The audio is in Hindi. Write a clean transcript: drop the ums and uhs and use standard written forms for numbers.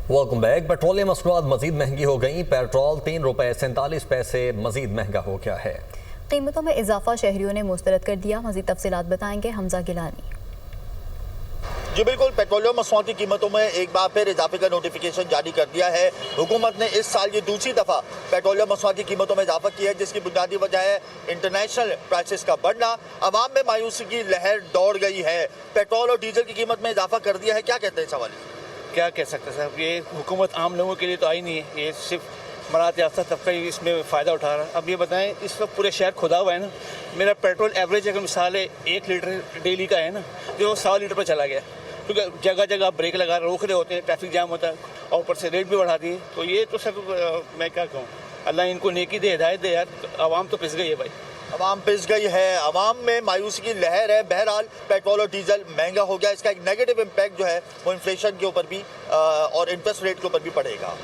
Welcome back. पेट्रोलियम मसनूआत मजीद महंगी हो गई। पेट्रोल ₹3.47 मजीद महंगा हो गया है। कीमतों में इजाफा शहरियों ने मुस्तरद कर दिया। मजीद तफसीलात बताएंगे हमजा गिलानी। जी बिल्कुल, पेट्रोलियम मसनूआत की कीमतों में एक बार फिर इजाफे का नोटिफिकेशन जारी कर दिया है। हुकूमत ने इस साल ये दूसरी दफ़ा पेट्रोलियम मसनूआत की कीमतों में इजाफा किया है, जिसकी बुनियादी वजह है इंटरनेशनल प्राइसेस का बढ़ना। अवाम में मायूसी की लहर दौड़ गई है। पेट्रोल और डीजल की कीमत में इजाफा कर दिया है। क्या कहते हैं इस हवाले से? क्या कह सकते हैं साहब, ये हुकूमत आम लोगों के लिए तो आई नहीं है, ये सिर्फ मरात याफ्ता तबका ही इसमें फ़ायदा उठा रहा है। अब ये बताएं, इस वक्त पूरे शहर खुदा हुआ है ना। मेरा पेट्रोल एवरेज अगर मिसाल है 1 लीटर डेली का है ना, जो 100 लीटर पर चला गया, क्योंकि जगह जगह ब्रेक लगा रोक रहे होते हैं, ट्रैफिक जाम होता है और ऊपर से रेट भी बढ़ा दिए। तो ये तो सब मैं क्या कहूँ, अल्लाह इनको नेकी दे, हिदायत दे यार। आवाम तो पिस गई है भाई, अवाम पिस गई है। अवाम में मायूसी की लहर है। बहरहाल पेट्रोल और डीजल महंगा हो गया। इसका एक नेगेटिव इम्पैक्ट जो है वो इन्फ्लेशन के ऊपर भी और इंटरेस्ट रेट के ऊपर भी पड़ेगा।